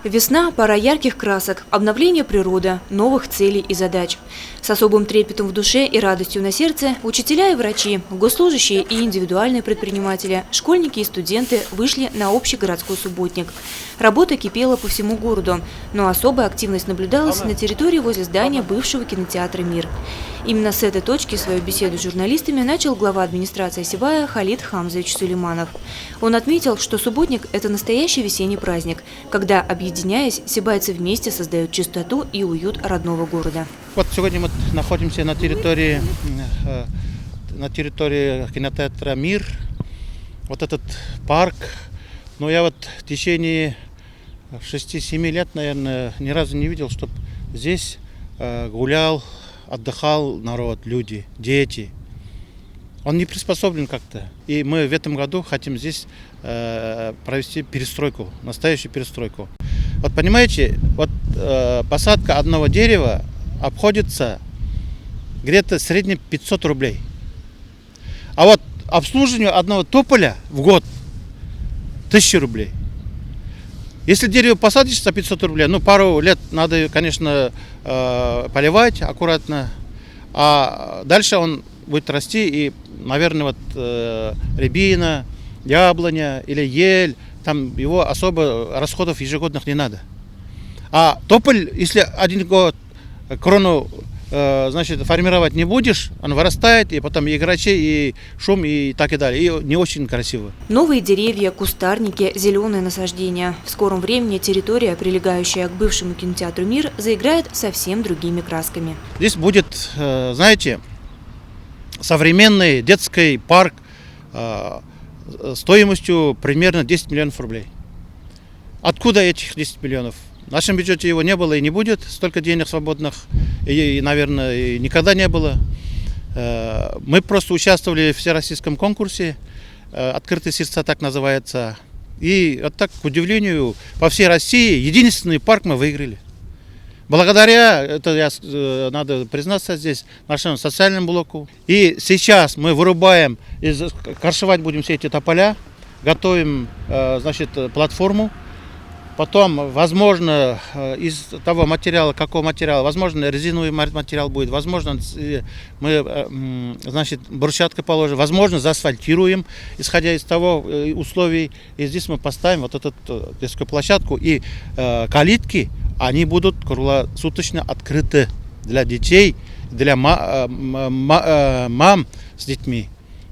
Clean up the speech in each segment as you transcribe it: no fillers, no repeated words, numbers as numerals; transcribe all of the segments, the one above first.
Весна – пора ярких красок, обновления природы, новых целей и задач. С особым трепетом в душе и радостью на сердце учителя и врачи, госслужащие и индивидуальные предприниматели, школьники и студенты вышли на общий городской субботник. Работа кипела по всему городу, но особая активность наблюдалась на территории возле здания бывшего кинотеатра «Мир». Именно с этой точки свою беседу с журналистами начал глава администрации Сибая Халид Хамзович Сулейманов. Он отметил, что субботник – это настоящий весенний праздник, когда, объединяясь, сибайцы вместе создают чистоту и уют родного города. Вот сегодня мы находимся на территории кинотеатра «Мир». Вот этот парк. Но я вот в течение 6-7 лет, наверное, ни разу не видел, чтобы здесь гулял, отдыхал народ, люди, дети. Он не приспособлен как-то. И мы в этом году хотим здесь провести перестройку, настоящую перестройку. Вот понимаете, вот посадка одного дерева обходится где-то в среднем 500 рублей. А вот обслуживание одного тополя в год 1000 рублей. Если дерево посадишь за 500 рублей, ну пару лет надо, конечно, поливать аккуратно, а дальше он будет расти, и, наверное, вот рябина, яблоня или ель, там его особо расходов ежегодных не надо. А тополь, если один год крону значит, формировать не будешь, он вырастает, и потом и грачи, и шум, и так и далее. И не очень красиво. Новые деревья, кустарники, зеленые насаждения. В скором времени территория, прилегающая к бывшему кинотеатру «Мир», заиграет совсем другими красками. Здесь будет, знаете, современный детский парк стоимостью примерно 10 миллионов рублей. Откуда этих 10 миллионов? В нашем бюджете его не было и не будет, столько денег свободных, и наверное, и никогда не было. Мы просто участвовали в всероссийском конкурсе, «Открытые сердца» так называется. И вот так, к удивлению, по всей России единственный парк мы выиграли. Благодаря, это надо признаться здесь, нашему социальному блоку. И сейчас мы вырубаем, коршевать будем все эти тополя, готовим, значит, платформу. Потом, возможно, из того материала, какого материала, возможно, резиновый материал будет, возможно, мы, значит, брусчатку положим, возможно, заасфальтируем, исходя из того условий. И здесь мы поставим вот эту детскую площадку, и калитки, они будут круглосуточно открыты для детей, для мам с детьми.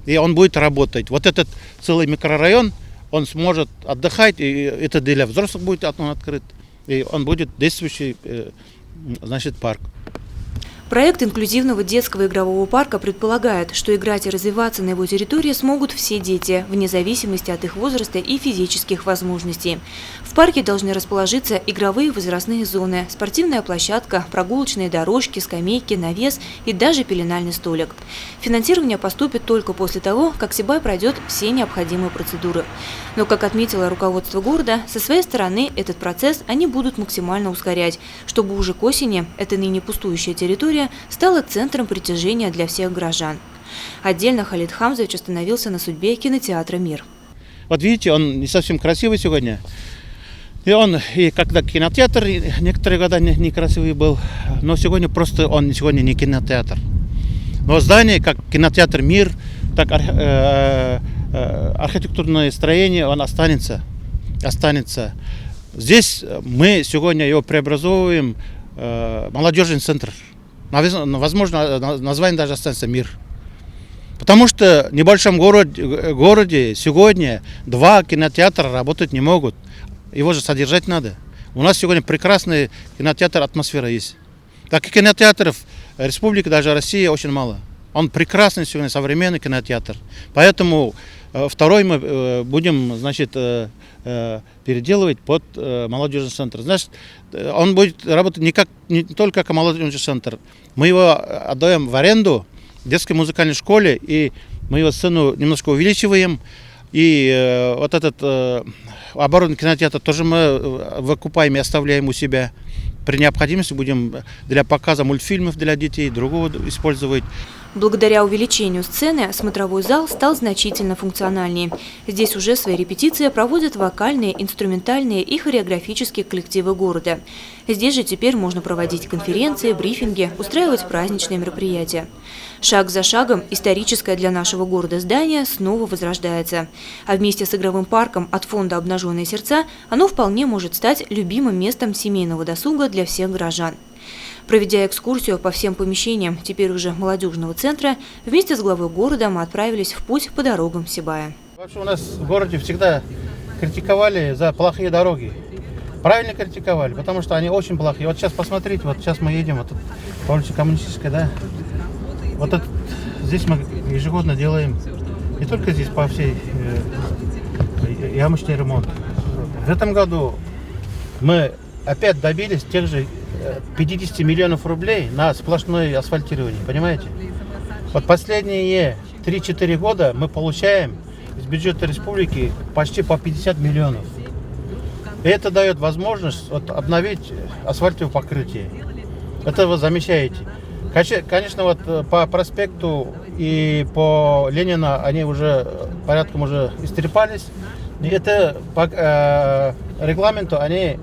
И он будет работать. Вот этот целый микрорайон, он сможет отдыхать, и это для взрослых будет открыт, и он будет действующий, значит, парк. Проект инклюзивного детского игрового парка предполагает, что играть и развиваться на его территории смогут все дети, вне зависимости от их возраста и физических возможностей. В парке должны расположиться игровые возрастные зоны, спортивная площадка, прогулочные дорожки, скамейки, навес и даже пеленальный столик. Финансирование поступит только после того, как Сибай пройдет все необходимые процедуры. Но, как отметило руководство города, со своей стороны этот процесс они будут максимально ускорять, чтобы уже к осени эта ныне пустующая территория стала центром притяжения для всех горожан. Отдельно Халид Хамзович остановился на судьбе кинотеатра «Мир». Вот видите, он не совсем красивый сегодня. И когда кинотеатр некоторые года некрасивый был, но сегодня просто он сегодня не кинотеатр. Но здание, как кинотеатр «Мир», так архитектурное строение, он останется. Здесь мы сегодня его преобразовываем в молодежный центр. Возможно, название даже останется «Мир». Потому что в небольшом городе сегодня 2 кинотеатра работать не могут. Его же содержать надо. У нас сегодня прекрасный кинотеатр, атмосфера есть. Таких кинотеатров республики, даже России, очень мало. Он прекрасный сегодня, современный кинотеатр. Поэтому второй мы будем, значит, переделывать под молодежный центр. Значит, он будет работать не только как молодежный центр. Мы его отдаем в аренду детской музыкальной школе, и мы его цену немножко увеличиваем. И вот этот оборудованный кинотеатр тоже мы выкупаем и оставляем у себя. При необходимости будем для показа мультфильмов для детей, другого использовать. Благодаря увеличению сцены смотровой зал стал значительно функциональнее. Здесь уже свои репетиции проводят вокальные, инструментальные и хореографические коллективы города. Здесь же теперь можно проводить конференции, брифинги, устраивать праздничные мероприятия. Шаг за шагом историческое для нашего города здание снова возрождается. А вместе с игровым парком от фонда «Обнаженные сердца» оно вполне может стать любимым местом семейного досуга для всех горожан. Проведя экскурсию по всем помещениям теперь уже молодежного центра, вместе с главой города мы отправились в путь по дорогам Сибая. Вообще у нас в городе всегда критиковали за плохие дороги. Правильно критиковали, потому что они очень плохие. Вот сейчас посмотрите, вот сейчас мы едем вот по улице Коммунистической, да? Вот это, здесь мы ежегодно делаем, не только здесь, по всей ямочный ремонт. В этом году мы опять добились тех же 50 миллионов рублей на сплошное асфальтирование, понимаете? Вот последние 3-4 года мы получаем из бюджета республики почти по 50 миллионов. И это дает возможность вот обновить асфальтовое покрытие. Это вы замечаете. Конечно, вот по проспекту и по Ленина они уже порядком уже истрепались. И это по регламенту они,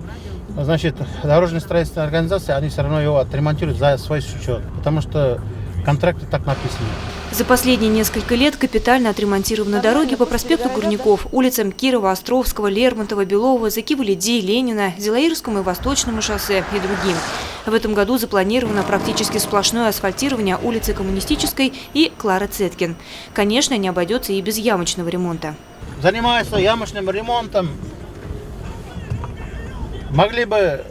значит, дорожные строительные организации, они все равно его отремонтируют за свой счет, потому что в контракте так написано. За последние несколько лет капитально отремонтированы дороги по проспекту Горняков, улицам Кирова, Островского, Лермонтова, Белова, Закива-Лиди, Ленина, Зилаирскому и Восточному шоссе и другим. В этом году запланировано практически сплошное асфальтирование улицы Коммунистической и Клары Цеткин. Конечно, не обойдется и без ямочного ремонта. Занимаются ямочным ремонтом. Могли бы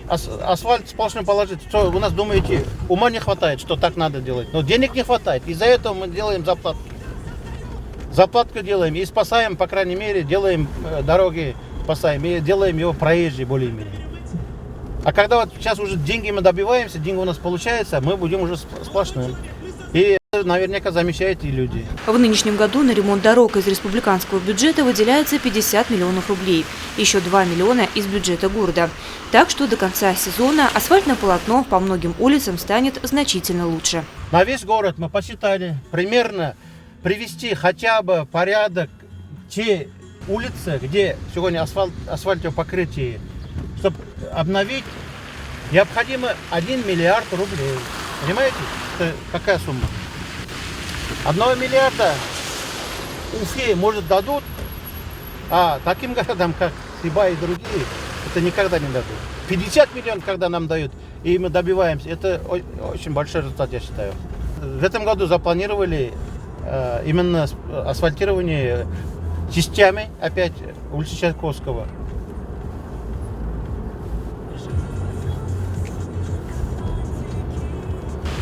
асфальт сплошной положить. Что у нас, думаете, ума не хватает, что так надо делать? Но денег не хватает. Из-за этого мы делаем заплатку. Заплатку делаем и спасаем, по крайней мере, делаем дороги, спасаем и делаем его проезжей более-менее. А когда вот сейчас уже деньги мы добиваемся, деньги у нас получается, мы будем уже сплошным. И наверняка замечаете люди. В нынешнем году на ремонт дорог из республиканского бюджета выделяется 50 миллионов рублей. Еще 2 миллиона из бюджета города. Так что до конца сезона асфальтное полотно по многим улицам станет значительно лучше. На весь город мы посчитали примерно привести хотя бы в порядок те улицы, где сегодня асфальтовое покрытие, чтобы обновить, необходимо 1 миллиард рублей. Понимаете, это какая сумма? 1 миллиарда Уфе, может, дадут, а таким городам, как Сибай и другие, это никогда не дадут. 50 миллионов, когда нам дают, и мы добиваемся, это очень большой результат, я считаю. В этом году запланировали именно асфальтирование частями, опять, улицы Чайковского.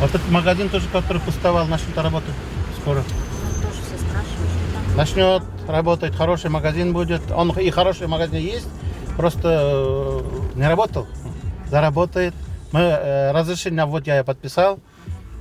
Вот этот магазин тоже, который пустовал, начнет работать скоро. Тоже все спрашивают. Начнет работать, хороший магазин будет. Он и хороший магазин есть, просто не работал. Заработает. Мы разрешение на ввод я подписал.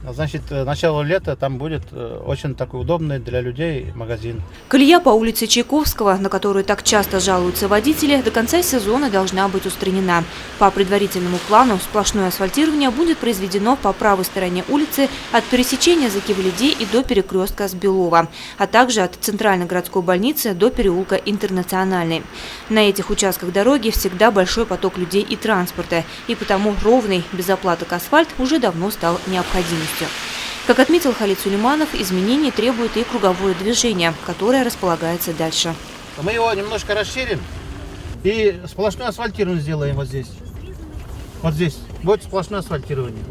Значит, начало лета там будет очень такой удобный для людей магазин. Колея по улице Чайковского, на которую так часто жалуются водители, до конца сезона должна быть устранена. По предварительному плану сплошное асфальтирование будет произведено по правой стороне улицы от пересечения Закива-Лиди и до перекрестка с Белова, а также от центральной городской больницы до переулка Интернациональный. На этих участках дороги всегда большой поток людей и транспорта, и потому ровный, без оплаток асфальт уже давно стал необходимостью. Как отметил Халид Сулейманов, изменений требует и круговое движение, которое располагается дальше. Мы его немножко расширим и сплошное асфальтирование сделаем вот здесь. Вот здесь будет сплошное асфальтирование.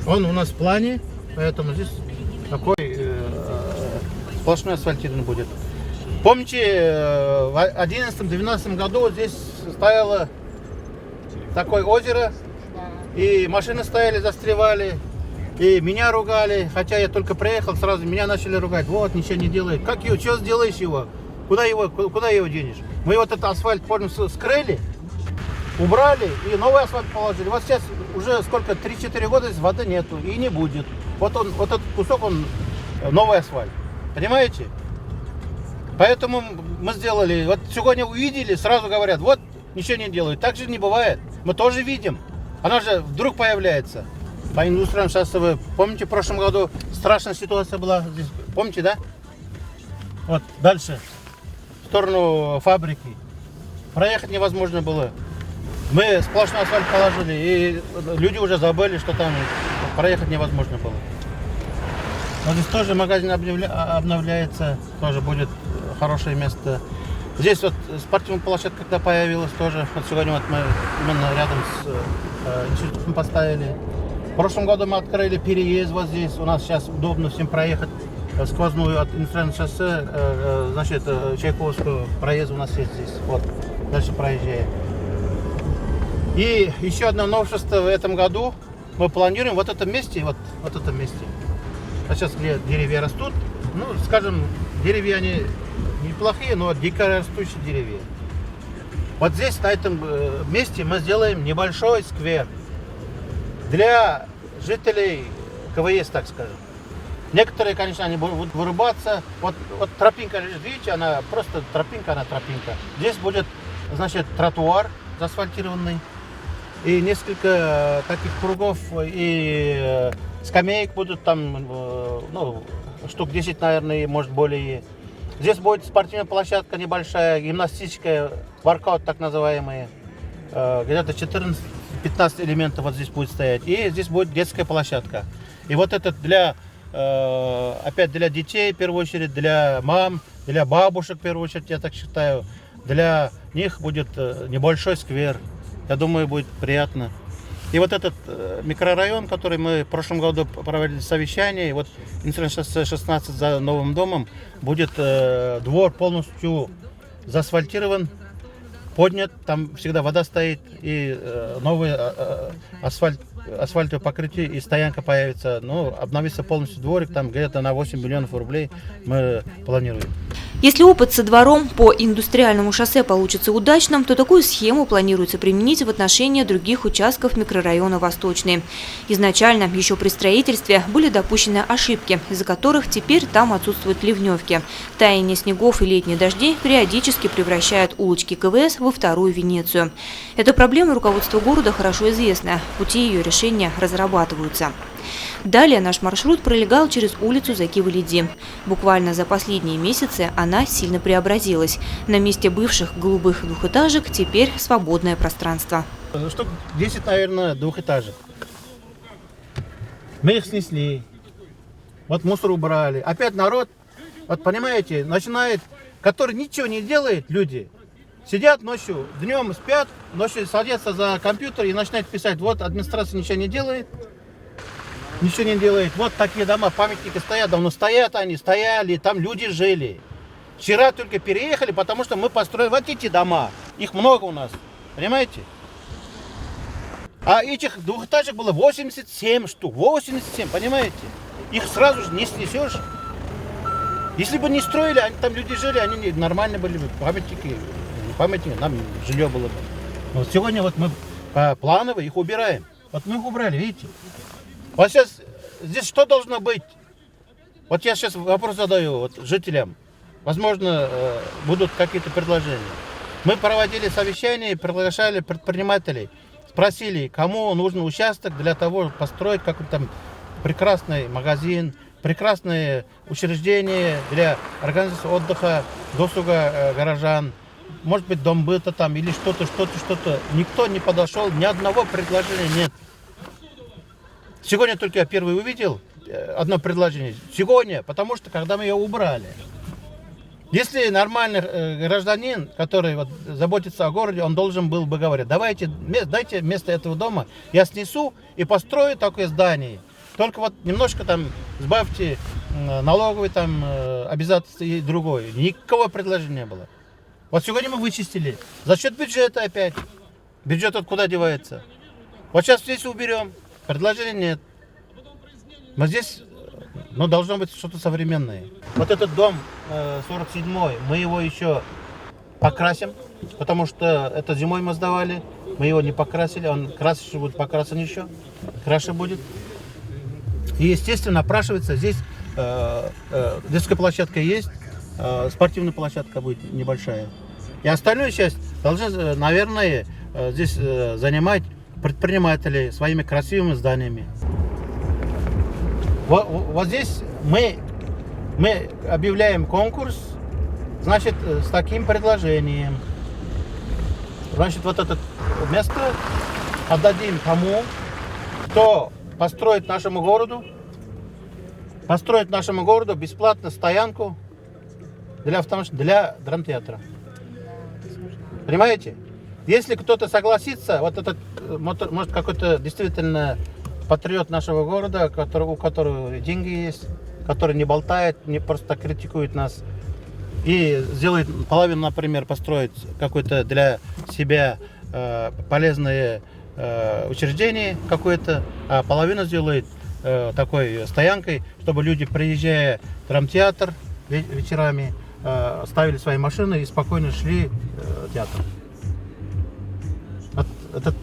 Он у нас в плане, поэтому здесь такой сплошное асфальтирование будет. Помните, в 2011-2012 году здесь стояло такое озеро, и машины стояли, застревали, и меня ругали, хотя я только приехал, сразу меня начали ругать. Вот, ничего не делает. Как его, что сделаешь его? Куда его денешь? Мы вот этот асфальт, помню, скрыли, убрали и новый асфальт положили. Вот сейчас уже сколько, 3-4 года здесь воды нету и не будет. Вот этот кусок, он новый асфальт. Понимаете? Поэтому мы сделали, вот сегодня увидели, сразу говорят, вот, ничего не делают. Так же не бывает. Мы тоже видим. Она же вдруг появляется. По индустриям сейчас вы помните, в прошлом году страшная ситуация была здесь, помните, да? Вот дальше, в сторону фабрики. Проехать невозможно было. Мы сплошной асфальт положили, и люди уже забыли, что там проехать невозможно было. Но здесь тоже магазин обновляется, тоже будет хорошее место. Здесь вот спортивная площадка, когда появилась, тоже. Вот сегодня вот мы именно рядом с институтом поставили. В прошлом году мы открыли переезд вот здесь. У нас сейчас удобно всем проехать сквозную от индустриального шоссе, значит, Чайковского проезд у нас есть здесь. Вот, дальше проезжаем. И еще одно новшество в этом году. Мы планируем вот в этом месте, вот в этом месте. А сейчас где деревья растут, ну, скажем, деревья они неплохие, но дикорастущие деревья. Вот здесь, на этом месте, мы сделаем небольшой сквер для жителей КВС, так скажем. Некоторые, конечно, они будут вырубаться. Вот тропинка лежит, видите, она просто тропинка, она тропинка. Здесь будет, значит, тротуар заасфальтированный. И несколько таких кругов, и скамеек будут там, ну, штук 10, наверное, может, более. Здесь будет спортивная площадка небольшая, гимнастическая, воркаут так называемый. Где-то 14-15 элементов вот здесь будет стоять. И здесь будет детская площадка. И вот это опять для детей, в первую очередь, для мам, для бабушек, в первую очередь, я так считаю. Для них будет небольшой сквер. Я думаю, будет приятно. И вот этот микрорайон, который мы в прошлом году проводили совещание, и вот шоссе 16 за новым домом, будет двор полностью заасфальтирован, поднят, там всегда вода стоит, и новый асфальтовое покрытие, и стоянка появится. Ну, обновится полностью дворик, там где-то на 8 миллионов рублей мы планируем. Если опыт со двором по индустриальному шоссе получится удачным, то такую схему планируется применить в отношении других участков микрорайона Восточный. Изначально, еще при строительстве, были допущены ошибки, из-за которых теперь там отсутствуют ливневки. Таяние снегов и летние дожди периодически превращают улочки КВС во вторую Венецию. Эта проблема руководству города хорошо известна, пути ее решения разрабатываются. Далее наш маршрут пролегал через улицу Закива-Лиди. Буквально за последние месяцы она сильно преобразилась. На месте бывших голубых двухэтажек теперь свободное пространство. Штук 10, наверное, двухэтажек. Мы их снесли. Вот мусор убрали. Опять народ, вот понимаете, начинает, который ничего не делает, люди, сидят ночью, днем спят, ночью садятся за компьютер и начинают писать, вот администрация ничего не делает. Ничего не делает. Вот такие дома, памятники стоят, давно стоят они, стояли, там люди жили. Вчера только переехали, потому что мы построили вот эти дома. Их много у нас, понимаете? А этих двухэтажек было 87 штук, 87, понимаете? Их сразу же не снесешь. Если бы не строили, там люди жили, они нормально были бы, памятники, нам жилье было бы. Но сегодня вот мы планово их убираем. Вот мы их убрали, видите? Вот сейчас здесь что должно быть? Вот я сейчас вопрос задаю вот жителям. Возможно, будут какие-то предложения. Мы проводили совещание, приглашали предпринимателей, спросили, кому нужен участок для того, чтобы построить какой-то там прекрасный магазин, прекрасное учреждение для организации отдыха, досуга горожан. Может быть, дом быта там или что-то. Никто не подошел, ни одного предложения нет. Сегодня только я первый увидел одно предложение. Сегодня, потому что когда мы ее убрали. Если нормальный гражданин, который вот заботится о городе, он должен был бы говорить, дайте вместо этого дома, я снесу и построю такое здание. Только вот немножко там сбавьте налоговые там обязательства и другое. Никакого предложения не было. Вот сегодня мы вычистили. За счет бюджета опять. Бюджет вот куда девается? Вот сейчас здесь уберем. Предложения нет. Но здесь, должно быть что-то современное. Вот этот дом 47-й, мы его еще покрасим, потому что это зимой мы сдавали. Мы его не покрасили, он красить будет покрашен еще. Краше будет. И, естественно, напрашивается здесь детская площадка есть, спортивная площадка будет небольшая. И остальную часть должны, наверное, здесь занимать предприниматели своими красивыми зданиями. Вот здесь мы объявляем конкурс, значит, с таким предложением. Значит, вот это место отдадим тому, кто построит нашему городу бесплатно стоянку для драмтеатра. Понимаете? Если кто-то согласится, вот этот, может, какой-то действительно патриот нашего города, у которого деньги есть, который не болтает, не просто критикует нас, и сделает половину, например, построить какое-то для себя полезное учреждение какое-то, а половину сделает такой стоянкой, чтобы люди, приезжая в драмтеатр вечерами, ставили свои машины и спокойно шли в театр. Вот этот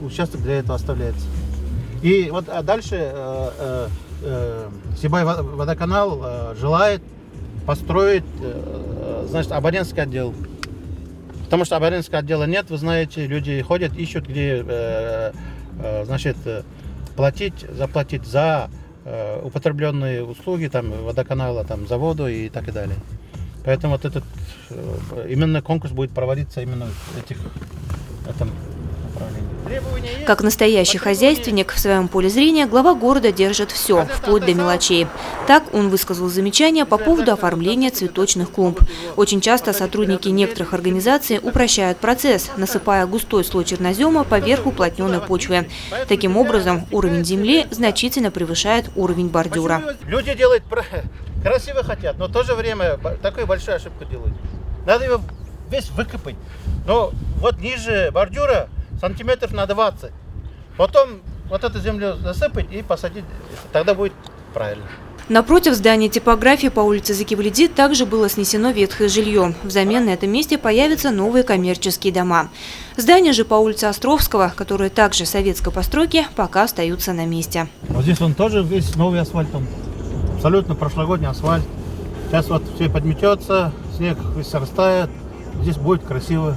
участок для этого оставляется. И вот дальше Сибай водоканал желает построить, значит, абонентский отдел. Потому что абонентского отдела нет, вы знаете, люди ходят, ищут, где, значит, заплатить за употребленные услуги там, водоканала, там, за воду и так и далее. Поэтому вот этот именно конкурс будет проводиться именно в этом направлении. Как настоящий хозяйственник в своем поле зрения, глава города держит все, вплоть до мелочей. Так он высказал замечания по поводу оформления цветочных клумб. Очень часто сотрудники некоторых организаций упрощают процесс, насыпая густой слой чернозема поверх уплотненной почвы. Таким образом, уровень земли значительно превышает уровень бордюра. Люди делают красиво хотят, но в то же время такую большую ошибку делают. Надо его весь выкопать. Но вот ниже бордюра сантиметров на 20. Потом вот эту землю засыпать и посадить. Тогда будет правильно. Напротив здания типографии по улице Закивалиди также было снесено ветхое жилье. Взамен на этом месте появятся новые коммерческие дома. Здания же по улице Островского, которые также советской постройки, пока остаются на месте. Вот здесь он тоже весь новый асфальт. Абсолютно прошлогодний асфальт. Сейчас вот все подметется, снег весь растает. Здесь будет красиво.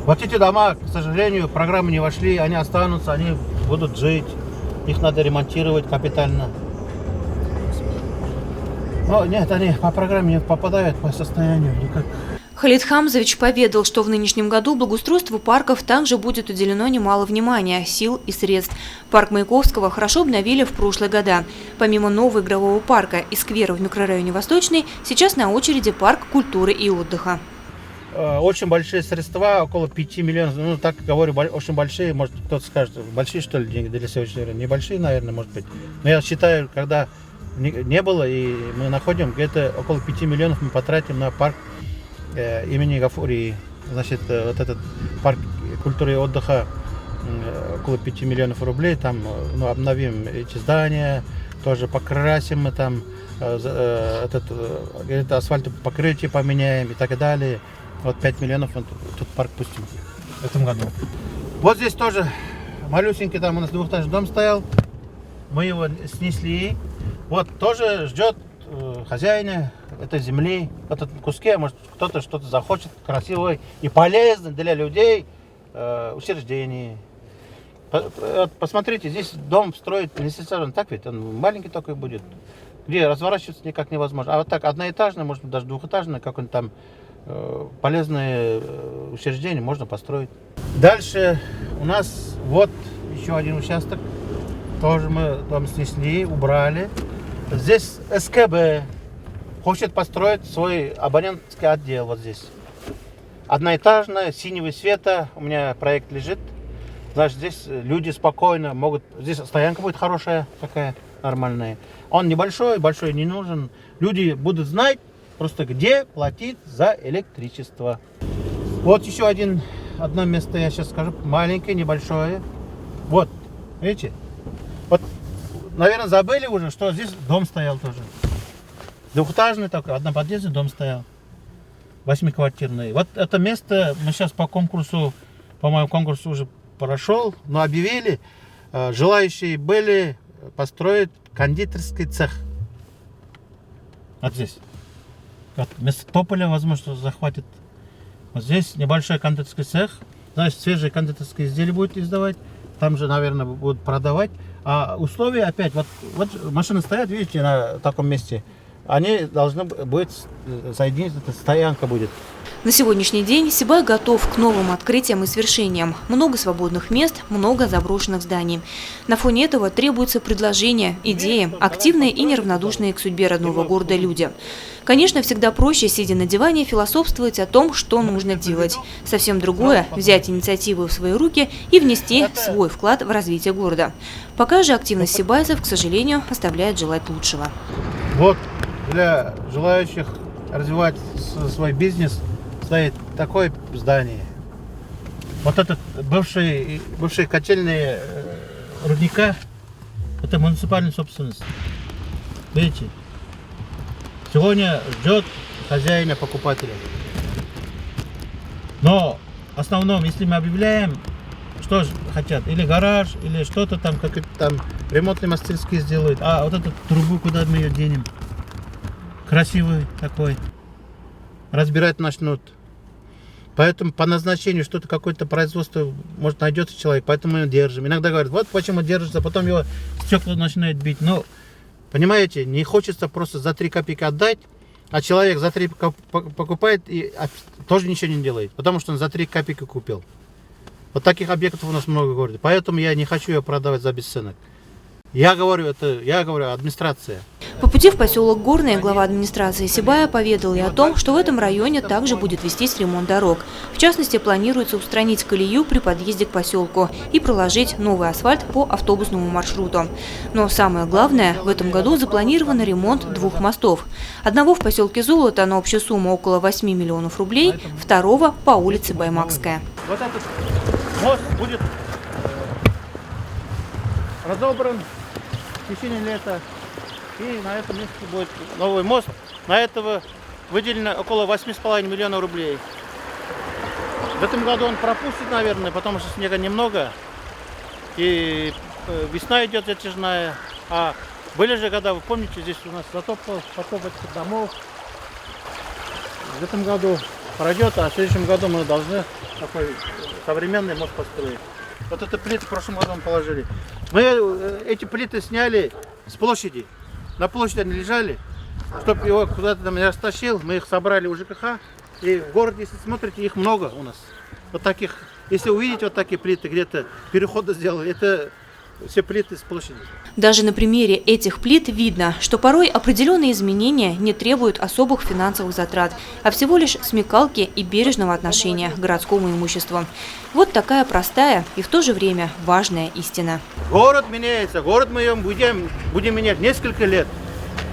Вот эти дома, к сожалению, в программу не вошли, они останутся, они будут жить. Их надо ремонтировать капитально. Но нет, они по программе не попадают по состоянию никак. Халид Хамзович поведал, что в нынешнем году благоустройству парков также будет уделено немало внимания, сил и средств. Парк Маяковского хорошо обновили в прошлые года. Помимо нового игрового парка и сквера в микрорайоне Восточный, сейчас на очереди парк культуры и отдыха. Очень большие средства, около 5 миллионов, ну так говорю, очень большие, может кто-то скажет, большие что ли деньги для сегодняшнего времени, небольшие, наверное, может быть. Но я считаю, когда не было и мы находим, где-то около 5 миллионов мы потратим на парк имени Гафурии. Значит, вот этот парк культуры и отдыха около 5 миллионов рублей, там обновим эти здания, тоже покрасим мы там, это асфальтопокрытие поменяем и так далее. Вот 5 миллионов тут парк пустим в этом году. Вот здесь тоже малюсенький, там у нас двухэтажный дом стоял. Мы его снесли. Вот тоже ждет хозяина этой земли. В этом куске, может, кто-то что-то захочет красивое и полезное для людей учреждение. Посмотрите, здесь дом строить не так ведь, он маленький такой будет, где разворачиваться никак невозможно. А вот так одноэтажный, может быть, даже двухэтажный, какой-нибудь там полезное учреждение можно построить. Дальше у нас вот еще один участок. Тоже мы там снесли, убрали. Здесь СКБ хочет построить свой абонентский отдел вот здесь. Одноэтажное, синего цвета. У меня проект лежит. Значит, здесь люди спокойно могут... Здесь стоянка будет хорошая, такая нормальная. Он небольшой, большой не нужен. Люди будут знать, просто где платить за электричество. Вот еще одно место, я сейчас скажу, маленькое, небольшое. Вот, видите? Вот, наверное, забыли уже, что здесь дом стоял тоже. Двухэтажный такой, одноподъездный дом стоял. 8-квартирный. Вот это место мы сейчас по моему конкурсу уже прошел, но объявили, желающие были построить кондитерский цех. Вот здесь. Вот вместо тополя, возможно, захватит. Вот здесь небольшой кондитерский цех. Значит, свежие кондитерские изделия будет издавать. там же, наверное, будут продавать. А условия опять, вот машины стоят, видите, на таком месте. Они должны быть соединить, это стоянка будет. На сегодняшний день Сибай готов к новым открытиям и свершениям. Много свободных мест, много заброшенных зданий. На фоне этого требуется предложение, идеи, активные и неравнодушные к судьбе родного города люди. Конечно, всегда проще, сидя на диване, философствовать о том, что нужно делать. Совсем другое – взять инициативу в свои руки и внести свой вклад в развитие города. Пока же активность сибайцев, к сожалению, оставляет желать лучшего. Вот для желающих развивать свой бизнес стоит такое здание. Вот этот бывшие котельные рудника, это муниципальная собственность. Видите? Сегодня ждет хозяина, покупателя. Но в основном, если мы объявляем, что хотят, или гараж, или что-то там, как там ремонтные мастерские сделают, а вот эту трубу, куда мы ее денем? Красивый такой. Разбирать начнут. Поэтому по назначению что-то, какое-то производство, может, найдется человек, поэтому мы его держим. Иногда говорят, вот почему держится, потом его стекла начинают бить. Но, понимаете, не хочется просто за 3 копейки отдать, а человек за 3 покупает и тоже ничего не делает, потому что он за 3 копейки купил. Вот таких объектов у нас много в городе, поэтому я не хочу ее продавать за бесценок. Я говорю, администрация. По пути в поселок Горный глава администрации Сибая поведал и о том, что в этом районе также будет вестись ремонт дорог. В частности, планируется устранить колею при подъезде к поселку и проложить новый асфальт по автобусному маршруту. Но самое главное, в этом году запланирован ремонт 2 мостов. Одного в поселке Золото на общую сумму около 8 миллионов рублей, второго по улице Баймакская. Вот этот мост будет разобран в течение лета. И на этом месте будет новый мост. На этого выделено около 8,5 миллионов рублей. В этом году он пропустит, наверное, потому что снега немного. И весна идет затяжная. А были же года, вы помните, здесь у нас потоп этих домов. В этом году пройдет, а в следующем году мы должны такой современный мост построить. Вот это плиты в прошлом году мы положили. Мы эти плиты сняли с площади. На площади они лежали, чтобы его куда-то там не растащил. Мы их собрали у ЖКХ. И в городе, если смотрите, их много у нас. Вот таких, если увидите вот такие плиты, где-то переходы сделали, это все плиты с площади. Даже на примере этих плит видно, что порой определенные изменения не требуют особых финансовых затрат, а всего лишь смекалки и бережного отношения к городскому имуществу. Вот такая простая и в то же время важная истина. Город меняется, город мы будем менять несколько лет.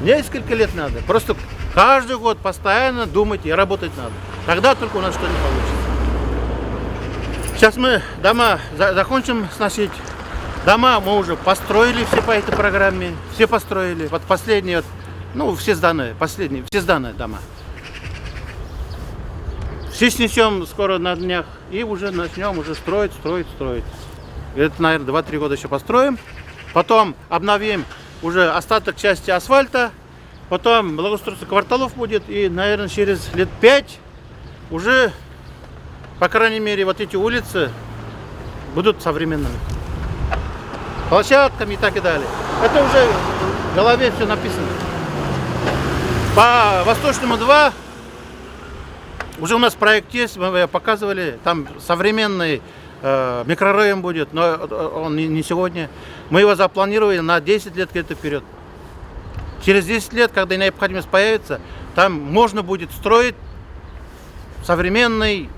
Несколько лет надо. Просто каждый год постоянно думать и работать надо. Тогда только у нас что-нибудь получится. Сейчас мы дома закончим сносить. Дома мы уже построили все по этой программе. Все построили. Вот последние, все сданные, все сданные дома. Все снесем скоро на днях и уже начнем строить. Это, наверное, 2-3 года еще построим. Потом обновим уже остаток части асфальта. Потом благоустройство кварталов будет. И, наверное, через лет 5 уже, по крайней мере, вот эти улицы будут современными. Площадками и так и далее. Это уже в голове все написано. По Восточному 2 уже у нас проект есть, мы его показывали. Там современный микрорайон будет, но он не сегодня. Мы его запланировали на 10 лет где-то вперед. Через 10 лет, когда необходимость появится, там можно будет строить современный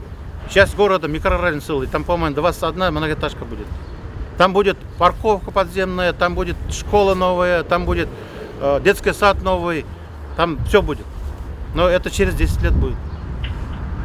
часть города, микрорайон целый. Там, по-моему, 21 многоэтажка будет. Там будет парковка подземная, там будет школа новая, там будет детский сад новый, там все будет. Но это через 10 лет будет.